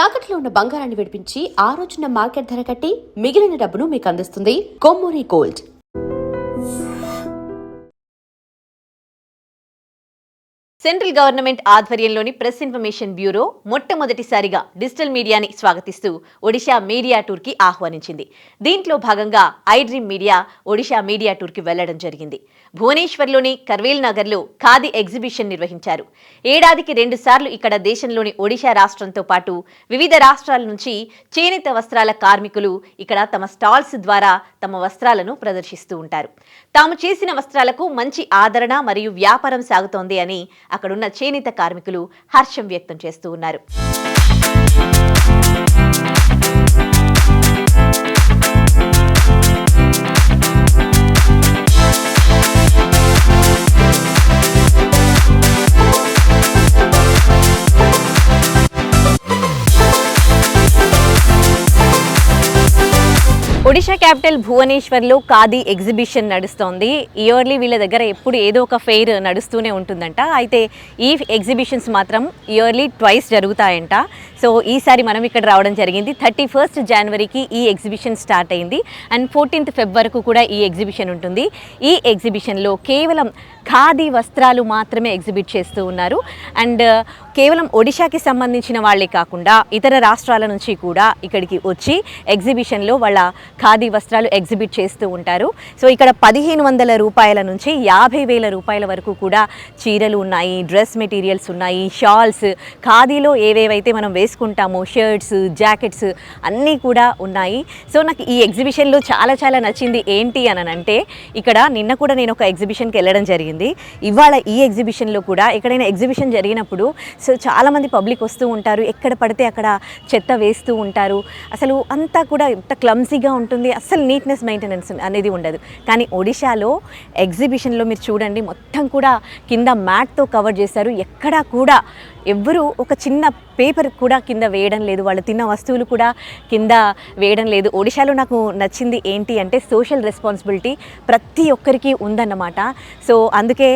తాకట్లో ఉన్న బంగారాన్ని విడిపించి ఆ రోజున మార్కెట్ ధర కట్టి మిగిలిన డబ్బును మీకు అందిస్తుంది కొమ్మూరి గోల్డ్. సెంట్రల్ గవర్నమెంట్ ఆధ్వర్యంలోని ప్రెస్ ఇన్ఫర్మేషన్ బ్యూరో మొట్టమొదటిసారిగా డిజిటల్ మీడియాని స్వాగతిస్తూ ఒడిషా మీడియా టూర్కి ఆహ్వానించింది. దీంట్లో భాగంగా ఐడ్రీమ్ మీడియా ఒడిషా మీడియా టూర్కి వెళ్లడం జరిగింది. భువనేశ్వర్లోని కర్వేల్ నగర్లో ఖాదీ ఎగ్జిబిషన్ నిర్వహించారు. ఏడాదికి 2 సార్లు ఇక్కడ దేశంలోని ఒడిషా రాష్ట్రంతో పాటు వివిధ రాష్ట్రాల నుంచి చేనేత వస్త్రాల కార్మికులు ఇక్కడ తమ స్టాల్స్ ద్వారా తమ వస్త్రాలను ప్రదర్శిస్తూ ఉంటారు. తాము చేసిన వస్త్రాలకు మంచి ఆదరణ మరియు వ్యాపారం సాగుతోంది అని అక్కడున్న చేనేత కార్మికులు హర్షం వ్యక్తం చేస్తూ ఉన్నారు. ఒడిషా క్యాపిటల్ భువనేశ్వర్లో ఖాదీ ఎగ్జిబిషన్ నడుస్తోంది. ఇయర్లీ వీళ్ళ దగ్గర ఎప్పుడు ఏదో ఒక ఫెయిర్ నడుస్తూనే ఉంటుందంట. అయితే ఈ ఎగ్జిబిషన్స్ మాత్రం ఇయర్లీ ట్వైస్ జరుగుతాయంట. సో ఈసారి మనం ఇక్కడ రావడం జరిగింది. 31st జనవరికి ఈ ఎగ్జిబిషన్ స్టార్ట్ అయింది అండ్ 14th ఫెబ్ వరకు కూడా ఈ ఎగ్జిబిషన్ ఉంటుంది. ఈ ఎగ్జిబిషన్లో కేవలం ఖాదీ వస్త్రాలు మాత్రమే ఎగ్జిబిట్ చేస్తూ ఉన్నారు. అండ్ కేవలం ఒడిశాకి సంబంధించిన వాళ్ళే కాకుండా ఇతర రాష్ట్రాల నుంచి కూడా ఇక్కడికి వచ్చి ఎగ్జిబిషన్లో వాళ్ళ ఖాదీ వస్త్రాలు ఎగ్జిబిట్ చేస్తూ ఉంటారు. సో ఇక్కడ 1500 రూపాయల నుంచి 50,000 రూపాయల వరకు కూడా చీరలు ఉన్నాయి, డ్రెస్ మెటీరియల్స్ ఉన్నాయి, షాల్స్, ఖాదీలో ఏవేవైతే మనం వేసుకుంటామో షర్ట్స్, జాకెట్స్ అన్నీ కూడా ఉన్నాయి. సో నాకు ఈ ఎగ్జిబిషన్లో చాలా నచ్చింది ఏంటి అని అంటే, ఇక్కడ నిన్న కూడా నేను ఒక ఎగ్జిబిషన్కి వెళ్ళడం జరిగింది. ఇవాళ ఈ ఎగ్జిబిషన్లో కూడా ఎక్కడైనా ఎగ్జిబిషన్ జరిగినప్పుడు సో చాలామంది పబ్లిక్ వస్తూ ఉంటారు, ఎక్కడ పడితే అక్కడ చెత్త వేస్తూ ఉంటారు. అసలు అంతా కూడా ఎంత క్లమ్సీగా ఉంటుంది, అసలు నీట్నెస్ మెయింటెనెన్స్ అనేది ఉండదు. కానీ ఒడిశాలో ఎగ్జిబిషన్లో మీరు చూడండి, మొత్తం కూడా కింద మ్యాట్తో కవర్ చేశారు. ఎక్కడా కూడా ఎవ్వరూ ఒక చిన్న పేపర్ కూడా కింద వేయడం లేదు, వాళ్ళు తిన్న వస్తువులు కూడా కింద వేయడం లేదు. ఒడిశాలో నాకు నచ్చింది ఏంటి అంటే సోషల్ రెస్పాన్సిబిలిటీ ప్రతి ఒక్కరికి ఉందన్నమాట. సో అందుకే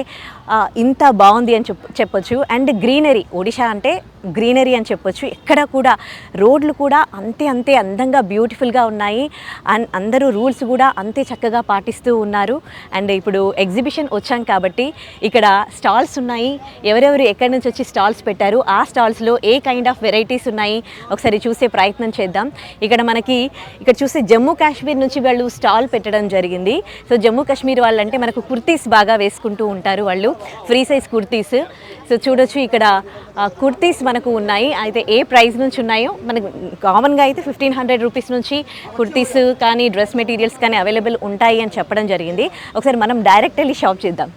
ఇంత బాగుంది అని చెప్పొచ్చు. అండ్ గ్రీనరీ, ఒడిశా అంటే గ్రీనరీ అని చెప్పొచ్చు. ఎక్కడ కూడా రోడ్లు కూడా అంతే అందంగా బ్యూటిఫుల్గా ఉన్నాయి. అండ్ అందరూ రూల్స్ కూడా అంతే చక్కగా పాటిస్తూ ఉన్నారు. అండ్ ఇప్పుడు ఎగ్జిబిషన్ వచ్చాం కాబట్టి ఇక్కడ స్టాల్స్ ఉన్నాయి. ఎవరెవరు ఎక్కడి నుంచి వచ్చి స్టాల్స్ పెట్టారు, ఆ స్టాల్స్లో ఏ కైండ్ ఆఫ్ వెరైటీస్ ఉన్నాయి ఒకసారి చూసే ప్రయత్నం చేద్దాం. ఇక్కడ చూస్తే జమ్మూ కాశ్మీర్ నుంచి వాళ్ళు స్టాల్ పెట్టడం జరిగింది. సో జమ్మూ కాశ్మీర్ వాళ్ళంటే మనకు కుర్తీస్ బాగా వేసుకుంటూ ఉంటారు, వాళ్ళు ఫ్రీ సైజ్ కుర్తీస్. సో చూడొచ్చు ఇక్కడ కుర్తీస్ మనకు ఉన్నాయి. అయితే ఏ ప్రైస్ నుంచి ఉన్నాయో మనకు కామన్గా అయితే 1500 రూపీస్ నుంచి కుర్తీస్ కానీ డ్రెస్ మెటీరియల్స్ కానీ అవైలబుల్ ఉంటాయి అని చెప్పడం జరిగింది. ఒకసారి మనం డైరెక్ట్ వెళ్ళి షాప్ చేద్దాం.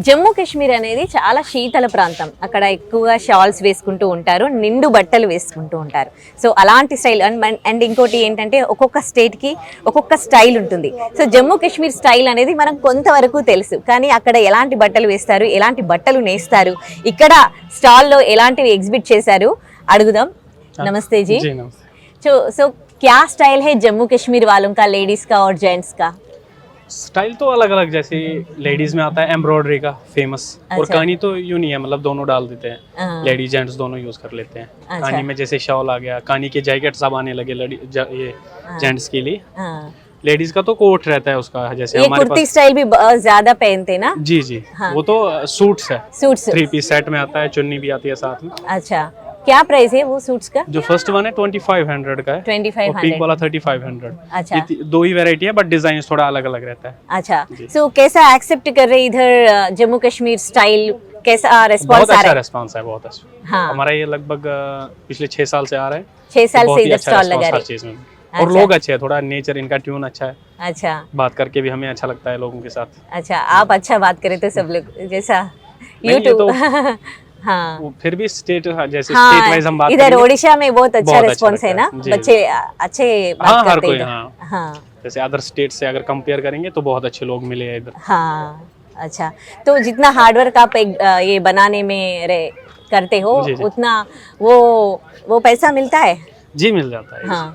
జమ్మూ కాశ్మీర్ అనేది చాలా శీతల ప్రాంతం. అక్కడ ఎక్కువగా షాల్స్ వేసుకుంటూ ఉంటారు, నిండు బట్టలు వేసుకుంటూ ఉంటారు. సో అలాంటి స్టైల్ అండ్ ఇంకోటి ఏంటంటే ఒక్కొక్క స్టేట్కి ఒక్కొక్క స్టైల్ ఉంటుంది. సో జమ్మూ కాశ్మీర్ స్టైల్ అనేది మనకు కొంతవరకు తెలుసు, కానీ అక్కడ ఎలాంటి బట్టలు వేస్తారు, ఎలాంటి బట్టలు నేస్తారు, ఇక్కడ స్టాల్లో ఎలాంటివి ఎగ్జిబిట్ చేశారు అడుగుదాం. नमस्ते जी। सो क्या स्टाइल है जम्मू कश्मीर वालों का, लेडीज का और जेंट्स का? स्टाइल तो अलग अलग, जैसे लेडीज में आता है एम्ब्रॉयडरी का फेमस। अच्छा। और कहानी तो यूं नहीं है, मतलब दोनों डाल देते हैं, लेडीज जेंट्स दोनों यूज कर लेते हैं। अच्छा। कहानी में जैसे शॉल आ गया, कहानी के जैकेट सब आने लगे ये जेंट्स के लिए। लेडीज का तो कोट रहता है उसका, जैसे ये हमारे कुर्ती स्टाइल भी ज्यादा पहनते ना? जी जी। हाँ। वो तो सूट्स है, सूट्स 3 पीस सेट में आता है, चुन्नी भी आती है साथ में। अच्छा, क्या प्राइस है वो सूट्स का? जो फर्स्ट वन है 2500 का है, 2500, पिंक वाला 3500। अच्छा, दो ही वैरायटी है बट डिजाइन थोड़ा अलग अलग रहता है। अच्छा, सो कैसा एक्सेप्ट कर रहे इधर जम्मू कश्मीर स्टाइल, कैसा रेस्पॉन्स आ रहा है? बहुत अच्छा रेस्पॉन्स है, बहुत अच्छा। हाँ। हमारा ये लगभग पिछले 6 साल से आ रहा है, 6 साल से इधर स्टॉल लगा रहे हैं। और लोग अच्छे हैं, थोड़ा नेचर इनका ट्यून अच्छा है। अच्छा, बात करके भी हमें अच्छा लगता है लोगों के साथ। अच्छा, आप अच्छा बात करें तो सब लोग जैसा यूट्यूब हाँ, फिर भी स्टेट जैसे हाँ, स्टेट वाइज हम बात इधर करेंगे, ओडिशा में बहुत अच्छा रेस्पॉन्स है ना, जी, बच्चे अच्छे बात हाँ, हर करते कोई, हैं। हाँ। हाँ, जैसे अदर स्टेट से अगर कंपेयर करेंगे तो बहुत अच्छे लोग मिले हैं इधर। हाँ, अच्छा, तो जितना हार्डवर्क आप ये बनाने में करते हो जी, जी। उतना वो पैसा मिलता है? जी मिल जाता है। हाँ,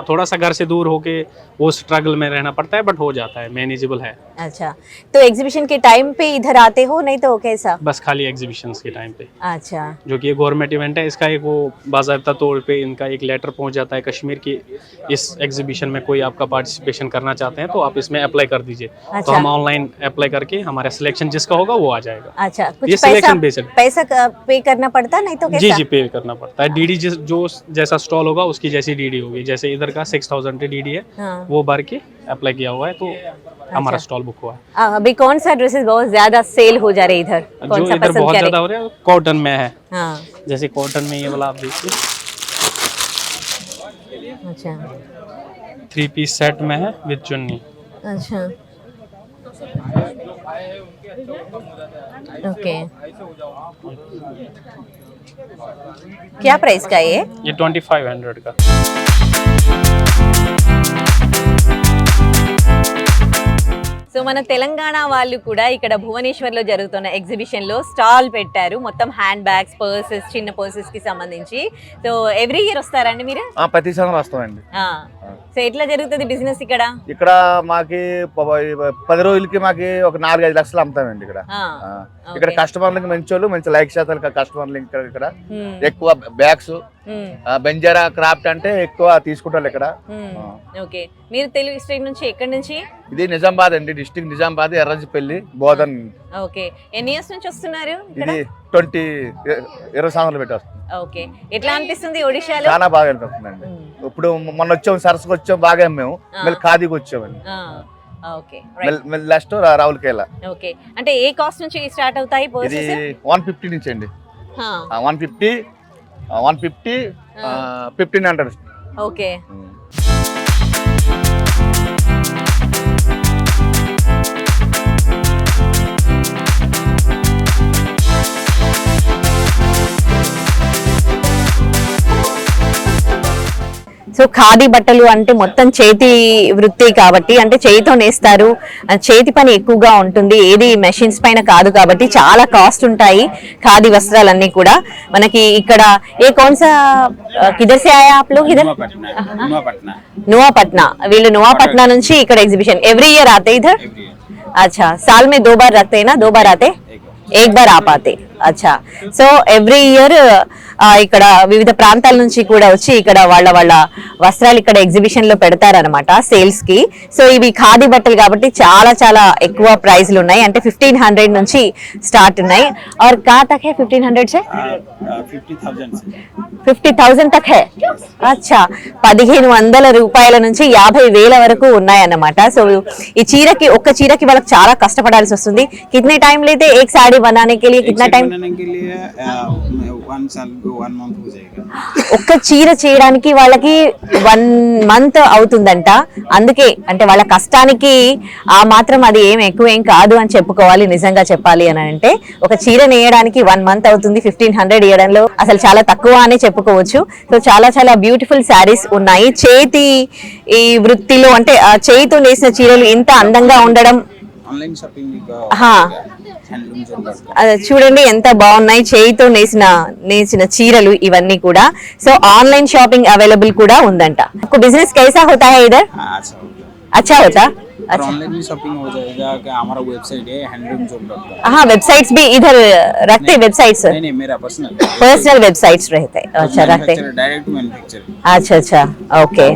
थोड़ा सा घर से दूर होके वो स्ट्रगल में रहना पड़ता है, बट हो जाता है, मैनेजेबल है। अच्छा, तो एग्जीबिशन के टाइम पे इधर आते हो नहीं तो कैसा? बस खाली एग्जीबिशंस के टाइम पे, अच्छा, जो कि ये गवर्नमेंट इवेंट है, इसका एक वो बाज़ाब्ता तौर पे इनका एक लेटर पहुंच जाता है कश्मीर की, इस एग्जीबिशन में कोई आपका पार्टिसिपेशन करना चाहते हैं तो आप इसमें अप्लाई कर दीजिए। तो अच्छा। हम ऑनलाइन अप्लाई करके हमारा सिलेक्शन जिसका होगा वो आ जाएगा। अच्छा, ये कुछ सिलेक्शन बेस्ड। पैसा पे करना पड़ता नहीं तो जी कैसा? जी पे करना पड़ता है। डीडी जो जैसा स्टॉल होगा उसकी जैसी डीडी होगी, जैसे इधर का 6000 डीडी है, हाँ। वो भर के अप्लाई किया हुआ है तो हमारा स्टॉल बुक हुआ है। अभी कौन सा ड्रेसेस बहुत ज्यादा सेल हो जा रहे इधर? कौन जो सा इधर पसंद बहुत करे? ज्यादा हो रहा है कॉटन में है, हाँ, जैसे कॉटन में ये वाला आप देखिए अच्छा 3 पीस सेट में है विद चुन्नी। अच्छा, ओके। क्या प्राइस का ये? ये 2500 का। సో మన తెలంగాణ వాళ్ళు కూడా ఇక్కడ భువనేశ్వర్లో జరుగుతున్న ఎగ్జిబిషన్లో స్టాల్ పెట్టారు. మొత్తం హ్యాండ్ బ్యాగ్స్, పర్సెస్, చిన్న పర్సెస్ కి సంబంధించి. సో ఎవ్రీ ఇయర్ వస్తారండి మీరు? ప్రతి సంవత్సరం వస్తామండి. సో ఎట్లా జరుగుతుంది బిజినెస్ ఇక్కడ? ఇక్కడ మాకి 10 రోజులకి మాకి ఒక 4-5 లక్షలు అమ్ముతామండి ఇక్కడ. ఇక్కడ కస్టమర్లకి మంచి వాళ్ళు, మంచి లైక్ శాతాలు కస్టమర్లు ఇక్కడ ఎక్కువ బ్యాగ్స్ బంజారా క్రాఫ్ట్ అంటే ఎక్కువ తీసుకుంటారు ఇక్కడ. ఓకే, మీరు తెలుగు స్టేట్ నుంచి ఎక్కడి నుంచి? ఇది నిజామాబాద్ అండి, డిస్ట్రిక్ట్ నిజామాబాద్, ఎర్రజిపల్లి, బోధన్. ఓకే, ఎన్ని ఇయర్స్ నుంచి వస్తున్నారు? ఇది 20 సంవత్సరాలు పెట్టి వస్తుంది. ఓకే, ఎట్లా అనిపిస్తుంది ఒడిశాలో? చాలా బాగా అనిపిస్తుందండి. ఇప్పుడు మొన్న వచ్చాం, సరస్సుకు వచ్చాం, బాగా మేము మళ్ళీ ఖాదీకి వచ్చామండి. ఓకే, మళ్ళీ లాస్ట్ రావులకేలా. ఓకే, అంటే ఏ కాస్ట్ నుంచి స్టార్ట్ అవుతాయి ఇది పర్సెస్? 150 నుంచి అండి. 150 1500. ఓకే, సో ఖాదీ బట్టలు అంటే మొత్తం చేతి వృత్తి కాబట్టి, అంటే చేతితో నేస్తారు, చేతి పని ఎక్కువగా ఉంటుంది, ఏది మెషిన్స్ పైన కాదు కాబట్టి చాలా కాస్ట్ ఉంటాయి ఖాదీ వస్త్రాలన్నీ కూడా. మనకి ఇక్కడ ఏ కౌన్సా కిదర్ సే ఆయా ఆప్ లోగ్? ఇదర్ నువాపట్నా. వీళ్ళు నువాపట్నా నుంచి ఇక్కడ ఎగ్జిబిషన్ ఎవ్రీ ఇయర్ ఆతే ఇధర్? अच्छा, साल में 2 बार रखते हैं ना? 2 बार आते, 1 बार आप आते. अच्छा, సో ఎవ్రీ ఇయర్ ఇక్కడ వివిధ ప్రాంతాల నుంచి కూడా వచ్చి ఇక్కడ వాళ్ళ వస్త్రాలు ఇక్కడ ఎగ్జిబిషన్ లో పెడతారనమాట సేల్స్ కి. సో ఇవి ఖాదీ బట్టలు కాబట్టి చాలా చాలా ఎక్కువ ప్రైస్లు ఉన్నాయి, అంటే 1500 నుంచి స్టార్ట్ ఉన్నాయి. और कहाँ तक है 1500 से? 50,000 तक है. अच्छा, 1500 రూపాయల నుంచి 50,000 వరకు ఉన్నాయన్నమాట. సో ఈ చీరకి, ఒక్క చీరకి వాళ్ళకి చాలా కష్టపడాల్సి వస్తుంది. कितने टाइम लेते एक साड़ी बनाने के लिए? कितना टाइम? बनाने के लिए 1 मंथ हो जाएगा. ఒక్క చీర చేయడానికి వాళ్ళకి 1 మంత్ అవుతుందంట. అందుకే అంటే వాళ్ళ కష్టానికి ఆ మాత్రం అది ఏం ఎక్కువ ఏం కాదు అని చెప్పుకోవాలి. నిజంగా చెప్పాలి అని అంటే ఒక చీర నేయడానికి 1 మంత్ అవుతుంది. 1500 ఇయడంలో అసలు చాలా తక్కువ అని చెప్పుకోవచ్చు. సో చాలా చాలా బ్యూటిఫుల్ శారీస్ ఉన్నాయి. చేతి ఈ వృత్తిలో అంటే చేతితో నేసిన చీరలు ఇంత అందంగా ఉండడం. ऑनलाइन शॉपिंग చూడండి ఎంత బాగున్నాయి చేయితో నేసిన చీరలు ఇవన్నీ కూడా. సో ఆన్లైన్ షాపింగ్ అవైలబుల్ కూడా ఉందంట. బిజినెస్ कैसा होता है इधर? अच्छा होता? और ऑनलाइन भी शॉपिंग हो जाएगा. क्या हमारा वेबसाइट है handloomzone.com. हाँ, वेबसाइट्स भी इधर रखते? वेबसाइट्स नहीं मेरा पर्सनल वेबसाइट्स रहते हैं. अच्छा, रखते हैं. Direct manufacture. अच्छा अच्छा, ఓకే,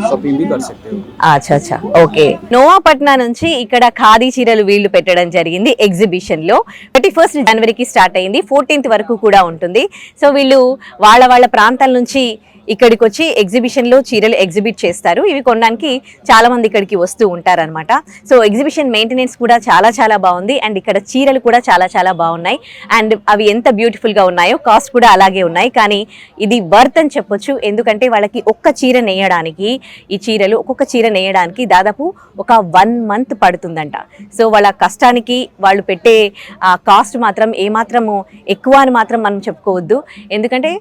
शॉपिंग भी कर सकते हो. అచ్చా అచ్చా, ఓకే. నోవాపట్నా నుంచి ఇక్కడ ఖాదీ చీరలు వీళ్ళు పెట్టడం జరిగింది ఎగ్జిబిషన్ లో. 31 జనవరికి స్టార్ట్ అయింది, 14th వరకు కూడా ఉంటుంది. సో వీళ్ళు వాళ్ళ ప్రాంతాల నుంచి ఇక్కడికి వచ్చి ఎగ్జిబిషన్ లో చీరలు ఎగ్జిబిట్ చేస్తారు. ఇవి కొనడానికి చాలా మంది ఇక్కడికి వస్తూ ఉంటారనమాట. సో ఎగ్జిబిషన్ మెయింటెనెన్స్ కూడా చాలా చాలా బాగుంది. అండ్ ఇక్కడ చీరలు కూడా చాలా చాలా బాగున్నాయి. అండ్ అవి ఎంత బ్యూటిఫుల్ గా ఉన్నాయో కాస్ట్ కూడా అలాగే ఉన్నాయి. కానీ ఇది వర్త్ అని చెప్పొచ్చు, ఎందుకంటే వాళ్ళకి ఒక్క చీర నేయడానికి, ఈ చీరలు ఒక్కొక్క చీర నేయడానికి దాదాపు ఒక 1 మంత్ పడుతుందంట. సో వాళ్ళ కష్టానికి వాళ్ళు పెట్టే కాస్ట్ మాత్రం ఏమాత్రము ఎక్కువ అని మాత్రం మనం చెప్పుకోవద్దు. ఎందుకంటే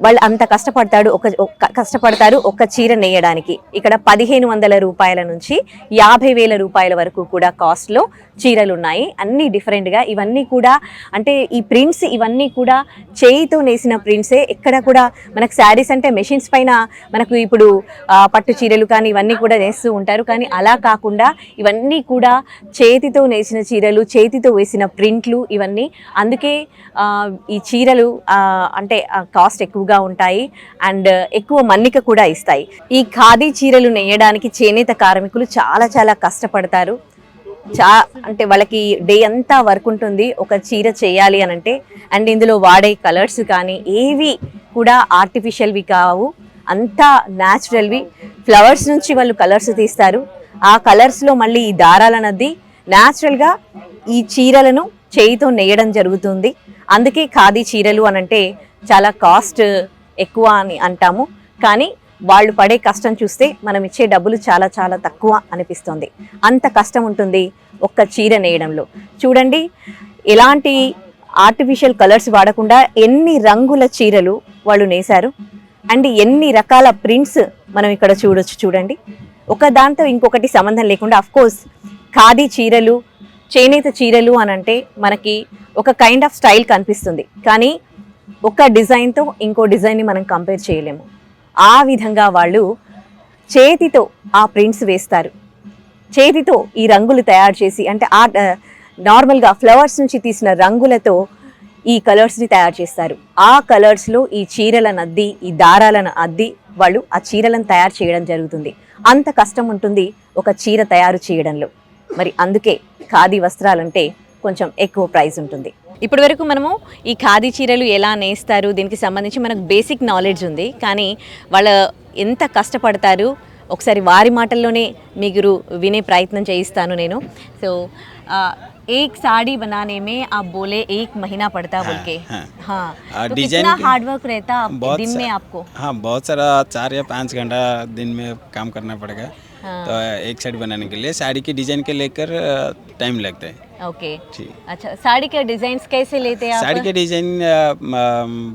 వాళ్ళు అంత కష్టపడతారు ఒక చీర నేయడానికి. ఇక్కడ 1500 రూపాయల నుంచి 50,000 రూపాయల వరకు కూడా కాస్ట్లో చీరలు ఉన్నాయి. అన్నీ డిఫరెంట్గా, ఇవన్నీ కూడా అంటే ఈ ప్రింట్స్ ఇవన్నీ కూడా చేయితో నేసిన ప్రింట్సే. ఎక్కడ కూడా మనకు శారీస్ అంటే మెషిన్స్ పైన మనకు ఇప్పుడు పట్టు చీరలు కానీ ఇవన్నీ కూడా నేస్తూ ఉంటారు, కానీ అలా కాకుండా ఇవన్నీ కూడా చేతితో నేసిన చీరలు, చేతితో వేసిన ప్రింట్లు ఇవన్నీ. అందుకే ఈ చీరలు అంటే కాస్ట్ ఎక్కువగా ఉంటాయి అండ్ ఎక్కువ మన్నిక కూడా ఇస్తాయి. ఈ ఖాదీ చీరలు నేయడానికి చేనేత కార్మికులు చాలా చాలా కష్టపడతారు. అంటే వాళ్ళకి డే అంతా వర్క్ ఉంటుంది ఒక చీర చేయాలి అని అంటే. అండ్ ఇందులో వాడే కలర్స్ కానీ ఏవి కూడా ఆర్టిఫిషియల్వి కావు, అంతా న్యాచురల్వి. ఫ్లవర్స్ నుంచి వాళ్ళు కలర్స్ తీస్తారు, ఆ కలర్స్లో మళ్ళీ ఈ దారాలన్నది న్యాచురల్గా ఈ చీరలను చేయితో నేయడం జరుగుతుంది. అందుకే ఖాదీ చీరలు అనంటే చాలా కాస్ట్ ఎక్కువ అని అంటాము, కానీ వాళ్ళు పడే కష్టం చూస్తే మనం ఇచ్చే డబ్బులు చాలా చాలా తక్కువ అనిపిస్తుంది. అంత కష్టం ఉంటుంది ఒక్క చీర నేయడంలో. చూడండి ఎలాంటి ఆర్టిఫిషియల్ కలర్స్ వాడకుండా ఎన్ని రంగుల చీరలు వాళ్ళు నేశారు అండ్ ఎన్ని రకాల ప్రింట్స్ మనం ఇక్కడ చూడొచ్చు. చూడండి ఒక దాంతో ఇంకొకటి సంబంధం లేకుండా. అఫ్కోర్స్ ఖాదీ చీరలు, చేనేత చీరలు అనంటే మనకి ఒక కైండ్ ఆఫ్ స్టైల్ కనిపిస్తుంది, కానీ ఒక డిజైన్తో ఇంకో డిజైన్ని మనం కంపేర్ చేయలేము. ఆ విధంగా వాళ్ళు చేతితో ఆ ప్రింట్స్ వేస్తారు, చేతితో ఈ రంగులు తయారు చేసి, అంటే నార్మల్గా ఫ్లవర్స్ నుంచి తీసిన రంగులతో ఈ కలర్స్ని తయారు చేస్తారు. ఆ కలర్స్లో ఈ చీరలను అద్ది, ఈ దారాలను అద్ది వాళ్ళు ఆ చీరలను తయారు చేయడం జరుగుతుంది. అంత కష్టం ఉంటుంది ఒక చీర తయారు చేయడంలో. మరి అందుకే ఖాదీ వస్త్రాలంటే కొంచెం ఎక్కువ ప్రైస్ ఉంటుంది. ఇప్పటి వరకు మనము ఈ ఖాదీ చీరలు ఎలా నేస్తారు దీనికి సంబంధించి మనకు బేసిక్ నాలెడ్జ్ ఉంది, కానీ వాళ్ళ ఎంత కష్టపడతారు ఒకసారి వారి మాటల్లోనే మీరు వినే ప్రయత్నం చేయిస్తాను నేను. సో एक साड़ी बनाने में आप बोले 1 महीना पड़ता बोल के, हाँ तो कितना हार्ड वर्क रहता दिन में आपको? हाँ बहुत सारा 4 या 5 घंटा दिन में काम करना पड़ेगा। तो एक साड़ी बनाने के लिए साड़ी के डिजाइन के लेकर टाइम लगता है। ओके अच्छा, साड़ी के डिजाइन कैसे लेते हैं आप? साड़ी के डिजाइन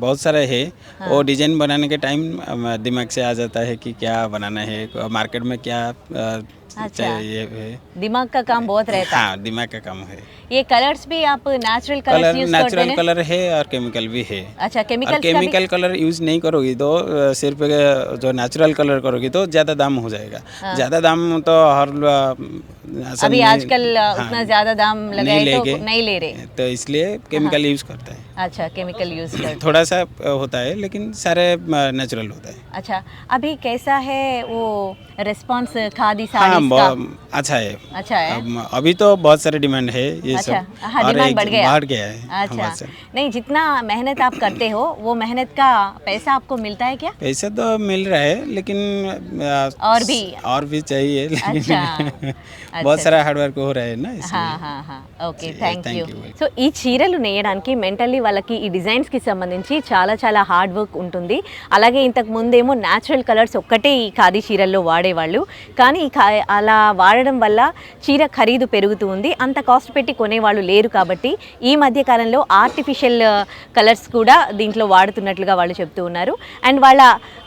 बहुत सारे है, वो डिजाइन बनाने के टाइम दिमाग से आ जाता है कि क्या बनाना है, मार्केट में क्या चाहिए है। दिमाग का काम बहुत रहता है। हाँ दिमाग का काम है। ये कलर्स भी आप नेचुरल कलर्स यूज करते हैं? नेचुरल कलर है और केमिकल भी है। अच्छा केमिकल कलर यूज नहीं करोगी तो सिर्फ जो नेचुरल कलर करोगी तो ज़्यादा दाम हो जाएगा। ज़्यादा दाम तो हर अभी आजकल उतना ज़्यादा दाम लगाए तो नहीं ले रहे, तो इसलिए केमिकल यूज करता है। अच्छा केमिकल यूज करते थोड़ा सा होता है लेकिन सारे नेचुरल होता है। अच्छा अभी कैसा है वो रिस्पांस खादी साड़ी का? अच्छा है। अच्छा है। अभी तो बहुत सारे डिमांड है ये अच्छा, सब। हाँ, डिमांड बढ़ गया है। अच्छा नहीं, जितना मेहनत आप करते हो वो मेहनत का पैसा आपको मिलता है क्या? पैसा तो मिल रहा है लेकिन और भी चाहिए, लेकिन बहुत सारा हार्ड वर्क हो रहा है ना इसलिए। हाँ ఓకే థ్యాంక్ యూ. సో ఈ చీరలు నేయడానికి మెంటల్లీ వాళ్ళకి ఈ డిజైన్స్కి సంబంధించి చాలా చాలా హార్డ్ వర్క్ ఉంటుంది. అలాగే ఇంతకు ముందేమో న్యాచురల్ కలర్స్ ఒక్కటే ఈ ఖాదీ చీరల్లో వాడేవాళ్ళు, కానీ అలా వాడడం వల్ల చీర ఖరీదు పెరుగుతూ ఉంది, అంత కాస్ట్ పెట్టి కొనేవాళ్ళు లేరు. కాబట్టి ఈ మధ్య కాలంలో ఆర్టిఫిషియల్ కలర్స్ కూడా దీంట్లో వాడుతున్నట్లుగా వాళ్ళు చెప్తూ ఉన్నారు. అండ్ వాళ్ళ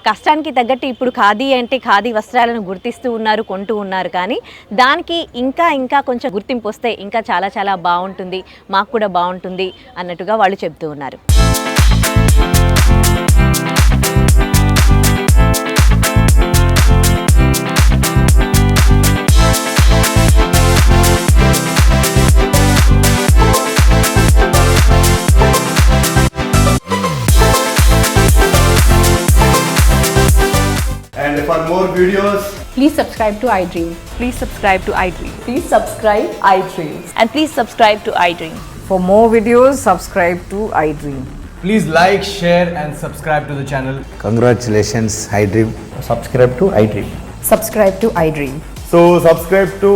కష్టానికి తగ్గట్టు ఇప్పుడు ఖాదీ అంటే ఖాదీ వస్త్రాలను గుర్తిస్తూ ఉన్నారు, కొంటూ ఉన్నారు. కానీ దానికి ఇంకా కొంచెం గుర్తింపు వస్తే ఇంకా చాలా చాలా బాగుంటుంది, మాకు కూడా బాగుంటుంది అన్నట్టుగా వాళ్ళు చెప్తూ ఉన్నారు. And for more videos, please subscribe to iDream. Please subscribe to iDream. Please subscribe iDream. And please subscribe to iDream. For more videos, subscribe to iDream. Please like, share and subscribe to the channel. Congratulations, iDream. Subscribe to iDream. Subscribe to iDream. so subscribe to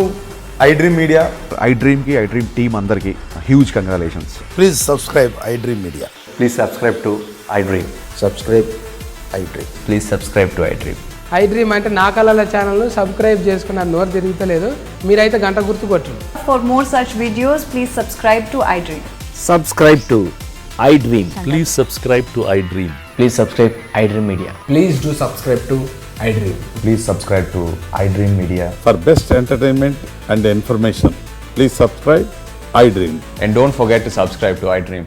iDream Media. iDream की iDream team अंदर की huge congratulations. Please subscribe iDream Media. Please subscribe to iDream. Subscribe iDream. Please subscribe to iDream. iDream అంటే నా కళల ఛానల్ను subscribe చేసుకున్న నోరు తిరుగుతలేదు, మీరైతే గంట గుర్తు కొట్టండి. For more such videos, please subscribe to iDream. Subscribe to iDream. Please subscribe to iDream. Please subscribe iDream Media. Please do subscribe to iDream. Please subscribe to iDream Media. For best entertainment and information, please subscribe iDream. And don't forget to subscribe to iDream.